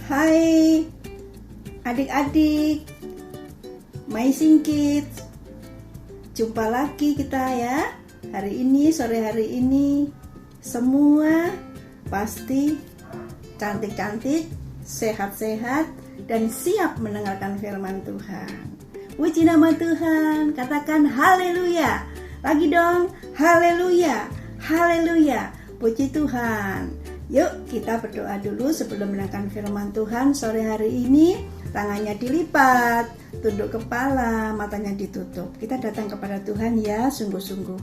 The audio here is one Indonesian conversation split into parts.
Hai adik-adik, Amazing Kids. Jumpa lagi kita ya. Sore hari ini semua pasti cantik-cantik, sehat-sehat, dan siap mendengarkan firman Tuhan. Puji nama Tuhan, katakan haleluya. Lagi dong, haleluya, haleluya. Puji Tuhan. Yuk kita berdoa dulu sebelum mendengarkan firman Tuhan sore hari ini. Tangannya dilipat, tunduk kepala, matanya ditutup. Kita datang kepada Tuhan ya, sungguh-sungguh.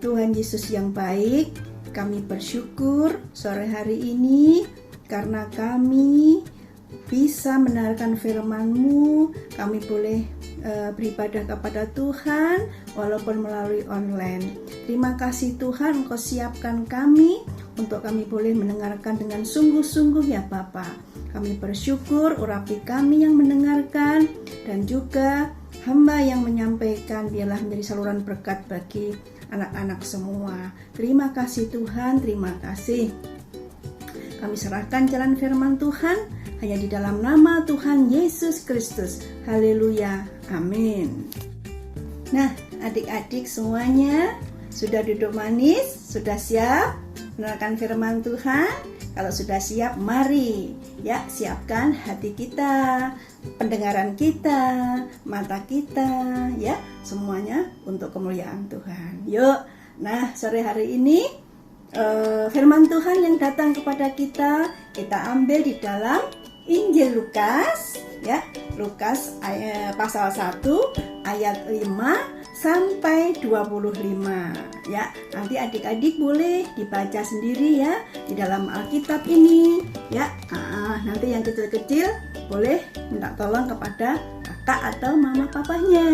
Tuhan Yesus yang baik, kami bersyukur sore hari ini karena kami bisa mendengarkan firman-Mu. Kami boleh beribadah kepada Tuhan walaupun melalui online. Terima kasih Tuhan, Engkau siapkan kami untuk kami boleh mendengarkan dengan sungguh-sungguh ya Bapa. Kami bersyukur urapi kami yang mendengarkan dan juga hamba yang menyampaikan, biarlah menjadi saluran berkat bagi anak-anak semua. Terima kasih Tuhan, terima kasih. Kami serahkan jalan firman Tuhan hanya di dalam nama Tuhan Yesus Kristus. Haleluya, amin. Nah, adik-adik semuanya sudah duduk manis, sudah siap mendengarkan firman Tuhan? Kalau sudah siap, mari ya siapkan hati kita, pendengaran kita, mata kita, ya semuanya untuk kemuliaan Tuhan. Yuk, nah sore hari ini firman Tuhan yang datang kepada kita ambil di dalam Injil Lukas, ya Lukas pasal 1 ayat 5 sampai 25 ya. Nanti adik-adik boleh dibaca sendiri ya di dalam Alkitab ini ya. Nanti yang kecil-kecil boleh minta tolong kepada kakak atau mama papanya.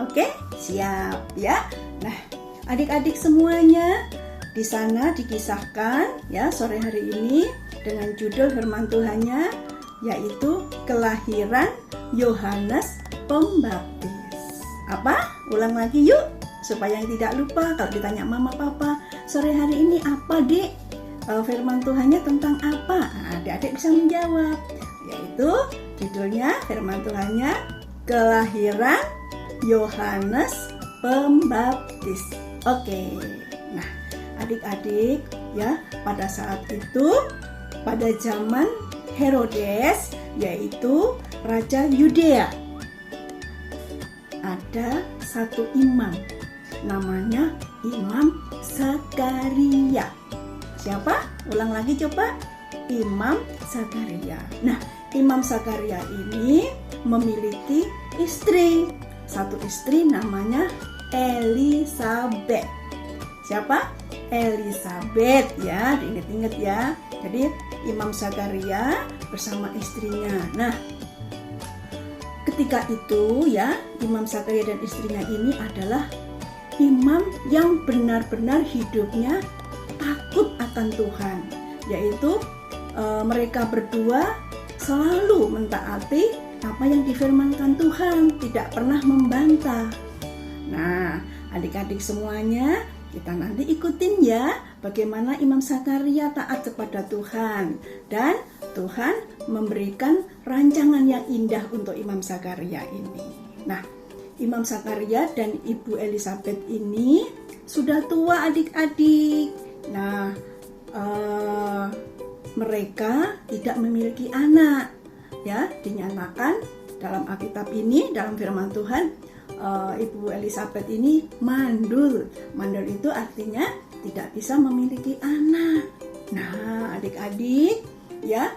Oke, siap ya. Nah, adik-adik semuanya di sana dikisahkan ya sore hari ini dengan judul firman Tuhannya yaitu kelahiran Yohanes Pembaptis. Apa? Ulang lagi yuk supaya tidak lupa. Kalau ditanya mama papa sore hari ini apa dek, firman Tuhannya tentang apa? Adik-adik bisa menjawab, yaitu judulnya firman Tuhannya kelahiran Yohanes Pembaptis. Oke. Nah, adik-adik ya, pada saat itu pada zaman Herodes yaitu raja Yudea, ada satu imam namanya Imam Zakaria. Siapa? Ulang lagi coba. Imam Zakaria. Nah, Imam Zakaria ini memiliki istri. Satu istri namanya Elisabeth. Siapa? Elisabeth ya, diingat-ingat ya. Jadi Imam Zakaria bersama istrinya. Nah, ketika itu ya, Imam Zakaria dan istrinya ini adalah imam yang benar-benar hidupnya takut akan Tuhan, yaitu mereka berdua selalu mentaati apa yang difirmankan Tuhan, tidak pernah membantah. Nah, adik-adik semuanya, kita nanti ikutin ya bagaimana Imam Zakaria taat kepada Tuhan, dan Tuhan memberikan rancangan yang indah untuk Imam Zakaria ini. Nah, Imam Zakaria dan Ibu Elisabeth ini sudah tua adik-adik. Nah, mereka tidak memiliki anak. Ya, dinyatakan dalam Alkitab ini, dalam firman Tuhan, Ibu Elisabeth ini mandul. Mandul itu artinya tidak bisa memiliki anak. Nah, adik-adik ya,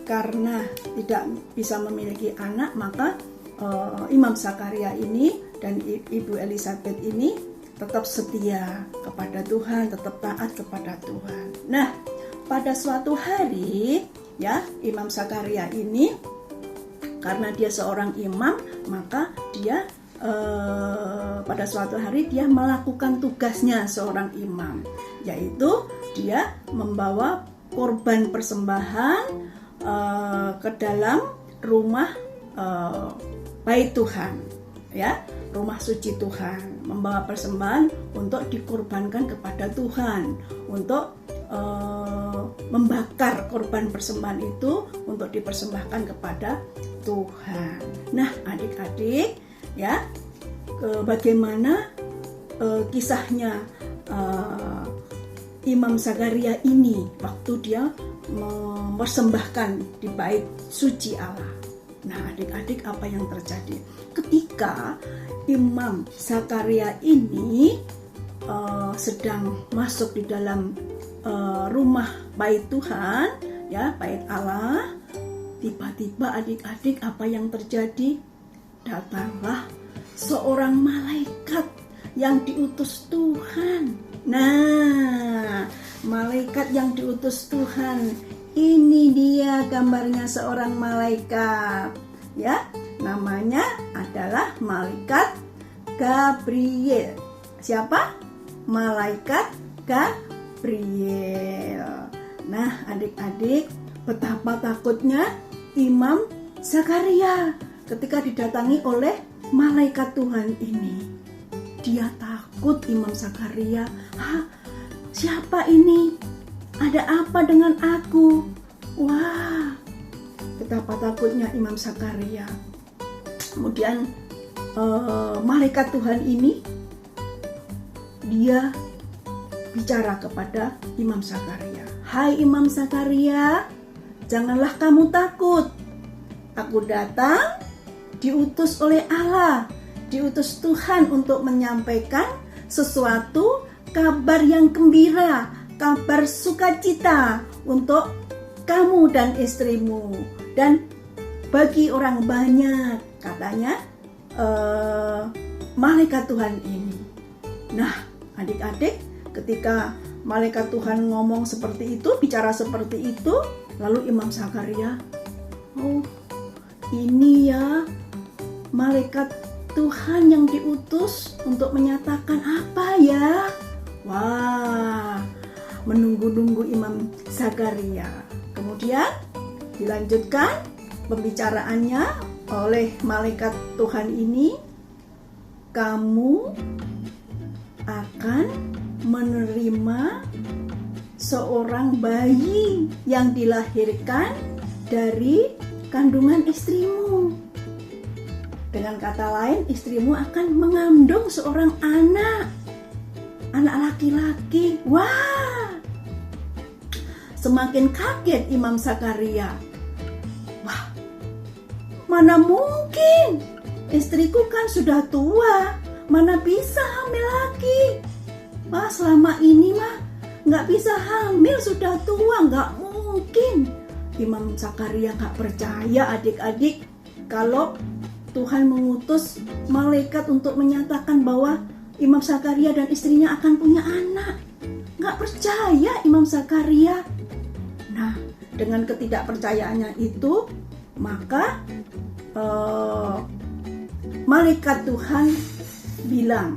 karena tidak bisa memiliki anak, maka Imam Zakaria ini dan Ibu Elisabeth ini tetap setia kepada Tuhan, tetap taat kepada Tuhan. Nah, pada suatu hari ya, Imam Zakaria ini karena dia seorang imam, maka dia pada suatu hari dia melakukan tugasnya seorang imam, yaitu dia membawa korban persembahan ke dalam rumah bait Tuhan ya, rumah suci Tuhan, membawa persembahan untuk dikorbankan kepada Tuhan, untuk membakar korban persembahan itu untuk dipersembahkan kepada Tuhan. Nah, adik-adik, ya, bagaimana kisahnya Imam Zakaria ini waktu dia mempersembahkan di bait suci Allah. Nah, adik-adik, apa yang terjadi ketika Imam Zakaria ini sedang masuk di dalam rumah bait Tuhan, ya, bait Allah. Tiba-tiba adik-adik, apa yang terjadi? Datanglah seorang malaikat yang diutus Tuhan. Nah, malaikat yang diutus Tuhan, ini dia gambarnya seorang malaikat, ya. Namanya adalah malaikat Gabriel. Siapa? Malaikat Gabriel. Nah, adik-adik, betapa takutnya Imam Zakaria ketika didatangi oleh malaikat Tuhan ini. Dia takut, Imam Zakaria. Siapa ini? Ada apa dengan aku? Wah, betapa takutnya Imam Zakaria. Kemudian malaikat Tuhan ini, dia bicara kepada Imam Zakaria. Hai Imam Zakaria, janganlah kamu takut. Aku datang diutus oleh Allah, diutus Tuhan untuk menyampaikan sesuatu kabar yang gembira, kabar sukacita untuk kamu dan istrimu dan bagi orang banyak, katanya malaikat Tuhan ini. Nah, adik-adik, ketika malaikat Tuhan ngomong seperti itu, bicara seperti itu, lalu Imam Zakaria, oh, ini ya malaikat Tuhan yang diutus untuk menyatakan apa ya? Wah, menunggu-nunggu Imam Zakaria. Kemudian dilanjutkan pembicaraannya oleh malaikat Tuhan ini. Kamu akan menerima seorang bayi yang dilahirkan dari kandungan istrimu. Dengan kata lain, istrimu akan mengandung seorang anak laki-laki. Wah, semakin kaget Imam Zakaria. Wah, mana mungkin, istriku kan sudah tua, mana bisa hamil lagi. Wah, selama ini mah nggak bisa hamil, sudah tua, nggak mungkin. Imam Zakaria nggak percaya, adik-adik, kalau Tuhan mengutus malaikat untuk menyatakan bahwa Imam Zakaria dan istrinya akan punya anak. Nggak percaya Imam Zakaria. Nah, dengan ketidakpercayaannya itu, maka malaikat Tuhan bilang,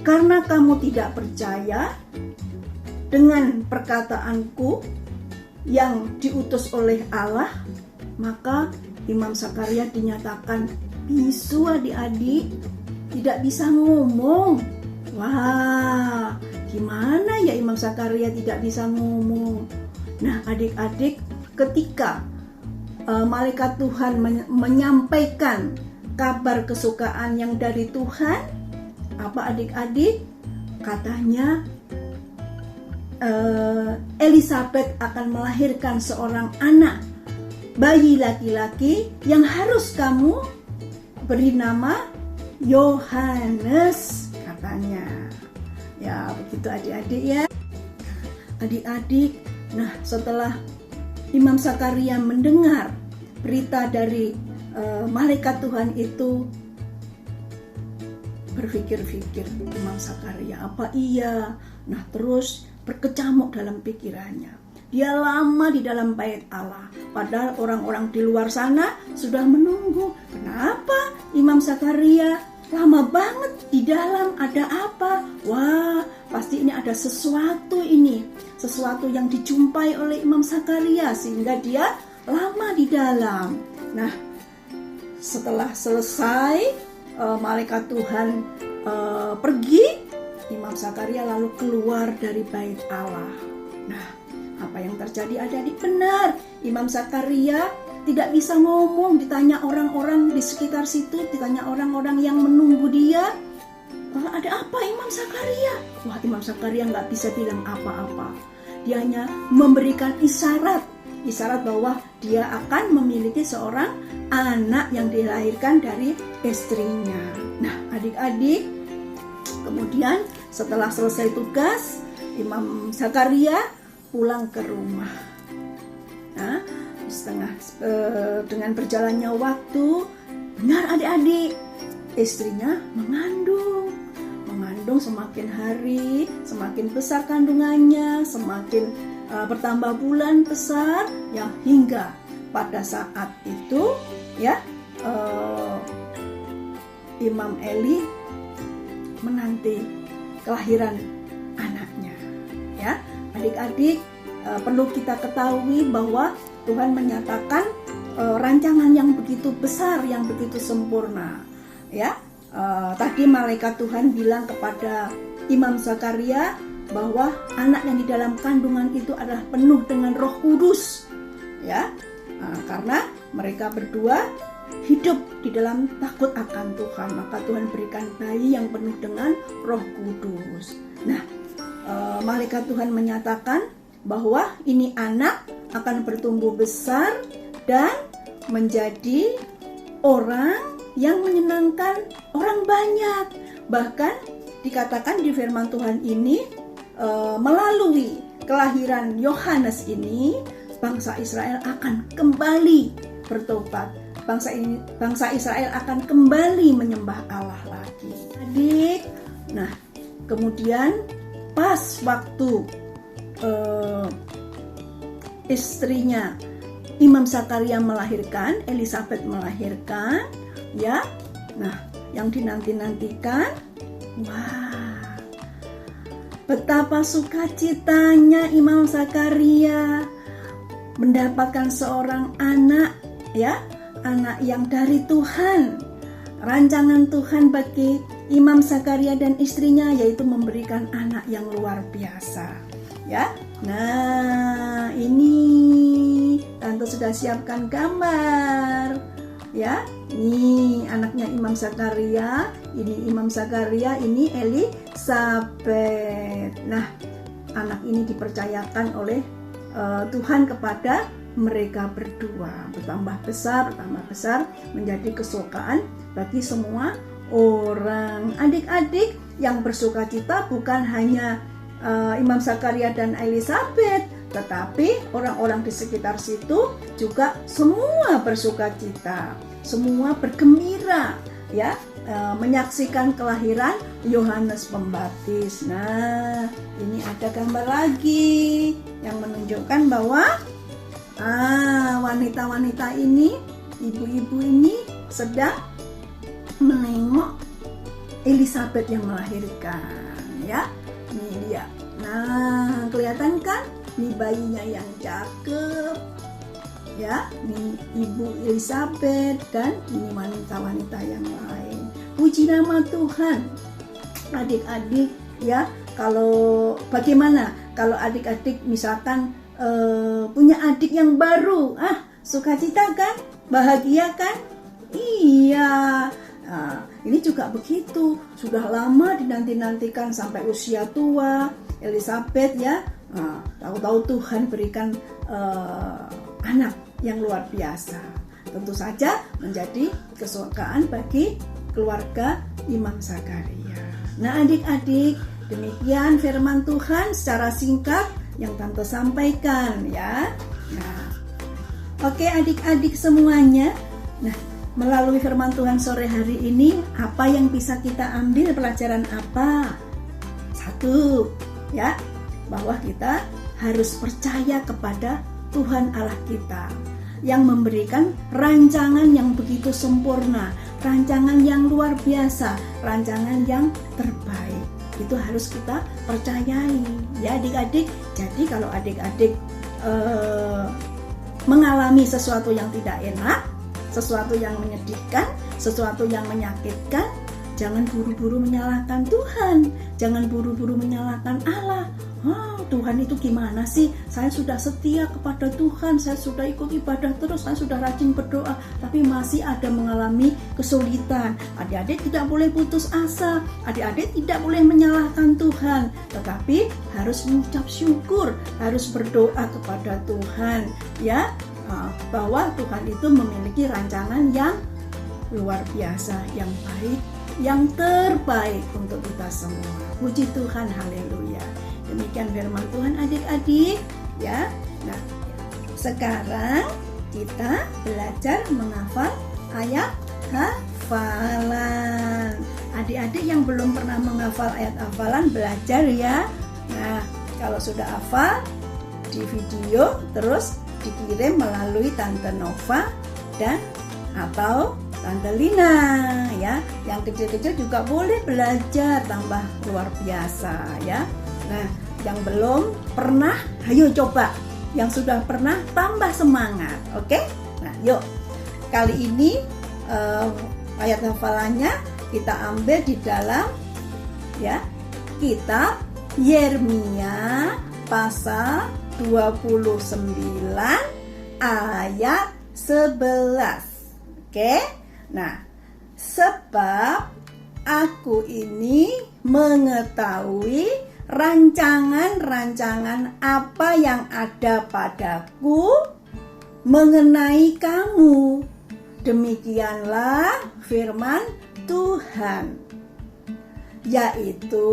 karena kamu tidak percaya dengan perkataanku yang diutus oleh Allah, maka Imam Zakaria dinyatakan bisu, adik-adik, tidak bisa ngomong. Wah, gimana ya Imam Zakaria tidak bisa ngomong? Nah, adik-adik, ketika malaikat Tuhan menyampaikan kabar kesukaan yang dari Tuhan, apa adik-adik? Katanya Elizabeth akan melahirkan seorang anak, bayi laki-laki yang harus kamu beri nama Yohanes, katanya. Ya, begitu adik-adik ya. Adik-adik, nah setelah Imam Zakaria mendengar berita dari malaikat Tuhan itu, berpikir-pikir Imam Zakaria, apa iya? Nah, terus berkecamuk dalam pikirannya. Dia lama di dalam bait Allah, padahal orang-orang di luar sana sudah menunggu. Kenapa Imam Zakaria lama banget di dalam? Ada apa? Wah, pasti ini ada sesuatu ini. Sesuatu yang dijumpai oleh Imam Zakaria sehingga dia lama di dalam. Nah, setelah selesai malaikat Tuhan pergi, Imam Zakaria lalu keluar dari bait Allah. Nah, Apa yang terjadi adik-adik? Benar, Imam Zakaria tidak bisa ngomong, ditanya orang-orang di sekitar situ, ditanya orang-orang yang menunggu dia, ada apa Imam Zakaria? Wah, Imam Zakaria nggak bisa bilang apa-apa. Dia hanya memberikan isyarat bahwa dia akan memiliki seorang anak yang dilahirkan dari istrinya. Nah, adik-adik, kemudian setelah selesai tugas, Imam Zakaria pulang ke rumah. Nah, dengan berjalannya waktu, benar adik-adik, istrinya mengandung semakin hari, semakin besar kandungannya, semakin bertambah bulan besar, ya, hingga pada saat itu, ya, Imam Eli menanti kelahiran anaknya. Ya, adik-adik, perlu kita ketahui bahwa Tuhan menyatakan rancangan yang begitu besar, yang begitu sempurna. Ya, tadi malaikat Tuhan bilang kepada Imam Zakaria bahwa anak yang di dalam kandungan itu adalah penuh dengan Roh Kudus. Ya, karena mereka berdua hidup di dalam takut akan Tuhan, maka Tuhan berikan bayi yang penuh dengan Roh Kudus. Nah, malaikat Tuhan menyatakan bahwa ini anak akan bertumbuh besar dan menjadi orang yang menyenangkan orang banyak. Bahkan dikatakan di firman Tuhan ini, melalui kelahiran Yohanes ini, bangsa Israel akan kembali bertobat. Bangsa Israel akan kembali menyembah Allah lagi. Adik, nah kemudian pas waktu istrinya Imam Zakaria melahirkan, Elisabeth melahirkan, ya. Nah, yang dinanti-nantikan, wah, betapa sukacitanya Imam Zakaria mendapatkan seorang anak, ya, anak yang dari Tuhan. Rancangan Tuhan bagi Imam Zakaria dan istrinya yaitu memberikan anak yang luar biasa, ya. Nah, ini Tante sudah siapkan gambar, ya. Ini anaknya Imam Zakaria, ini Imam Zakaria, ini Elisabeth. Nah, anak ini dipercayakan oleh Tuhan kepada mereka berdua, bertambah besar menjadi kesukaan bagi semua orang. Adik-adik, yang bersukacita bukan hanya Imam Zakaria dan Elisabeth, tetapi orang-orang di sekitar situ juga semua bersukacita, semua bergembira, ya, menyaksikan kelahiran Yohanes Pembaptis. Nah, ini ada gambar lagi yang menunjukkan bahwa wanita-wanita ini, ibu-ibu ini sedang menengok Elisabeth yang melahirkan, ya. Ini dia. Nah, kelihatan kan? Ini bayinya yang cakep, ya. Ini ibu Elisabeth dan ini wanita-wanita yang lain. Puji nama Tuhan. Adik-adik, ya. Kalau bagaimana kalau adik-adik misalkan punya adik yang baru, sukacita kan? Bahagia kan? Iya. Nah, ini juga begitu, sudah lama dinanti-nantikan sampai usia tua Elisabeth, ya. Nah, tahu-tahu Tuhan berikan anak yang luar biasa. Tentu saja menjadi kesukaan bagi keluarga Imam Zakaria. Nah, adik-adik, demikian firman Tuhan secara singkat yang Tante sampaikan, ya. Nah, oke adik-adik semuanya. Nah, melalui firman Tuhan sore hari ini, apa yang bisa kita ambil, pelajaran apa? Satu, ya, bahwa kita harus percaya kepada Tuhan Allah kita yang memberikan rancangan yang begitu sempurna, rancangan yang luar biasa, rancangan yang terbaik. Itu harus kita percayai, ya adik-adik. Jadi kalau adik-adik mengalami sesuatu yang tidak enak, sesuatu yang menyedihkan, sesuatu yang menyakitkan, jangan buru-buru menyalahkan Tuhan, jangan buru-buru menyalahkan Allah. Tuhan itu gimana sih? Saya sudah setia kepada Tuhan, saya sudah ikut ibadah terus, saya sudah rajin berdoa, tapi masih ada mengalami kesulitan. Adik-adik tidak boleh putus asa, adik-adik tidak boleh menyalahkan Tuhan, tetapi harus mengucap syukur, harus berdoa kepada Tuhan, ya, bahwa Tuhan itu memiliki rancangan yang luar biasa, yang baik, yang terbaik untuk kita semua. Puji Tuhan, haleluya. Demikian firman Tuhan adik-adik, ya. Nah, sekarang kita belajar menghafal ayat hafalan. Adik-adik yang belum pernah menghafal ayat hafalan, belajar ya. Nah, kalau sudah hafal, di video terus dikirim melalui Tante Nova dan atau Tante Lina, ya. Yang kecil-kecil juga boleh belajar, tambah luar biasa, ya. Nah, yang belum pernah, ayo coba. Yang sudah pernah, tambah semangat, oke? Nah, yuk. Kali ini ayat hafalannya kita ambil di dalam, ya, kitab Yeremia pasal 29 ayat 11. Oke? Nah, sebab aku ini mengetahui rancangan-rancangan apa yang ada padaku mengenai kamu. Demikianlah firman Tuhan, yaitu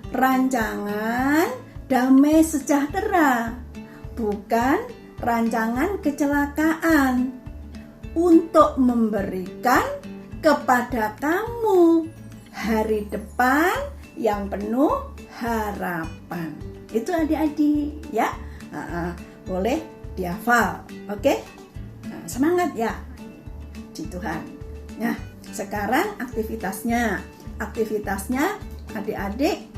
rancangan damai sejahtera, bukan rancangan kecelakaan, untuk memberikan kepada kamu hari depan yang penuh harapan. Itu adik-adik, ya. Boleh dihafal, oke? Nah, semangat ya, puji Tuhan. Nah, sekarang aktivitasnya adik-adik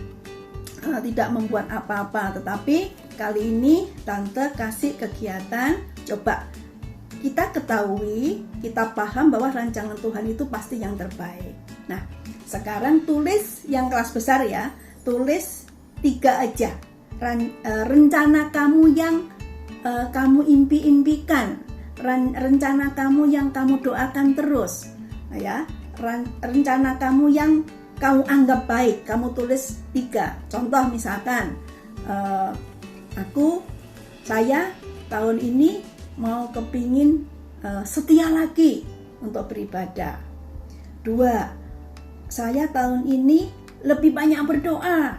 tidak membuat apa-apa, tetapi kali ini Tante kasih kegiatan. Coba kita ketahui, kita paham bahwa rancangan Tuhan itu pasti yang terbaik. Nah, sekarang tulis yang kelas besar ya, tulis 3 aja. Rencana kamu yang kamu impi-impikan, rencana kamu yang kamu doakan terus, ya. Rencana kamu yang kamu anggap baik, kamu tulis 3. Contoh misalkan, saya tahun ini mau kepingin setia lagi untuk beribadah. 2, saya tahun ini lebih banyak berdoa.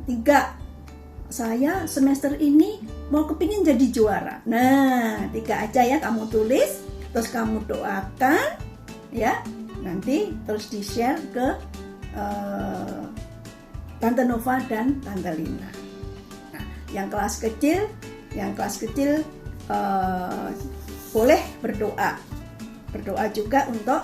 3, saya semester ini mau kepingin jadi juara. Nah, 3 aja ya kamu tulis, terus kamu doakan, ya. Nanti terus di-share ke Tante Nova dan Tante Lina. Nah, yang kelas kecil boleh berdoa juga untuk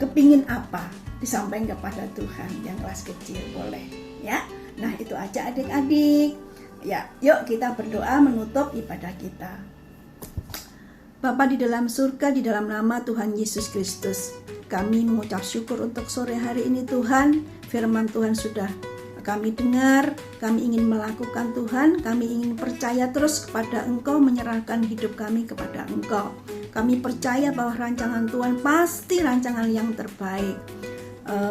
kepingin apa disampaikan kepada Tuhan. Yang kelas kecil boleh, ya. Nah, itu aja adik-adik. Ya, yuk kita berdoa menutup ibadah kita. Bapa di dalam surga, di dalam nama Tuhan Yesus Kristus, kami mengucap syukur untuk sore hari ini Tuhan. Firman Tuhan sudah kami dengar, kami ingin melakukan Tuhan, kami ingin percaya terus kepada Engkau, menyerahkan hidup kami kepada Engkau. Kami percaya bahwa rancangan Tuhan pasti rancangan yang terbaik,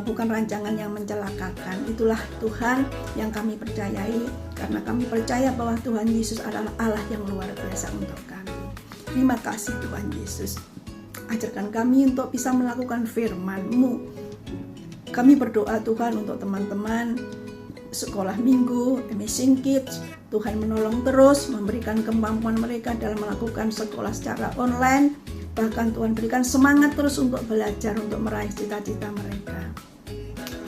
bukan rancangan yang mencelakakan. Itulah Tuhan yang kami percayai, karena kami percaya bahwa Tuhan Yesus adalah Allah yang luar biasa untuk kami. Terima kasih Tuhan Yesus. Ajarkan kami untuk bisa melakukan firman-Mu. Kami berdoa Tuhan untuk teman-teman sekolah minggu, Amazing Kids. Tuhan menolong terus, memberikan kemampuan mereka dalam melakukan sekolah secara online. Bahkan Tuhan berikan semangat terus untuk belajar, untuk meraih cita-cita mereka.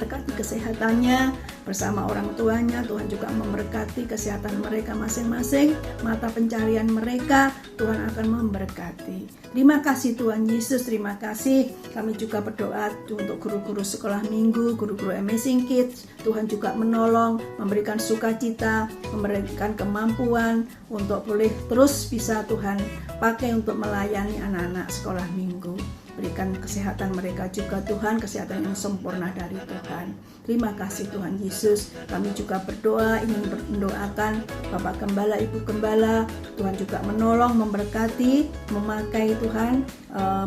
Berkati kesehatannya bersama orang tuanya. Tuhan juga memberkati kesehatan mereka masing-masing. Mata pencarian mereka Tuhan akan memberkati. Terima kasih Tuhan Yesus, terima kasih. Kami juga berdoa untuk guru-guru sekolah minggu, guru-guru Amazing Kids. Tuhan juga menolong, memberikan sukacita, memberikan kemampuan untuk boleh terus bisa Tuhan pakai untuk melayani anak-anak sekolah minggu. berikan kesehatan mereka juga Tuhan, kesehatan yang sempurna dari Tuhan. Terima kasih Tuhan Yesus. Kami juga berdoa, ingin mendoakan Bapak Gembala, Ibu Gembala. Tuhan juga menolong, memberkati, memakai Tuhan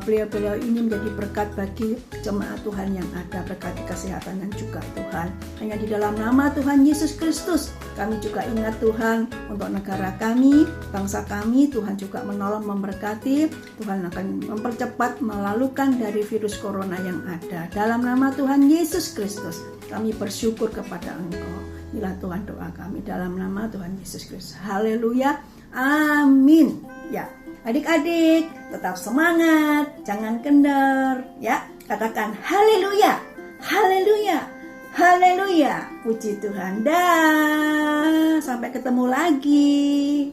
beliau-beliau ini menjadi berkat bagi jemaat Tuhan yang ada. Berkati kesehatan yang juga Tuhan. Hanya di dalam nama Tuhan Yesus Kristus kami juga ingat Tuhan untuk negara kami, bangsa kami. Tuhan juga menolong, memberkati. Tuhan akan mempercepat melalukan dari virus corona yang ada. Dalam nama Tuhan Yesus Kristus kami bersyukur kepada Engkau. Inilah Tuhan doa kami dalam nama Tuhan Yesus Kristus. Haleluya. Amin. Ya, adik-adik tetap semangat, jangan kendor. Ya, katakan haleluya. Haleluya. Haleluya. Puji Tuhan. Dah. Sampai ketemu lagi.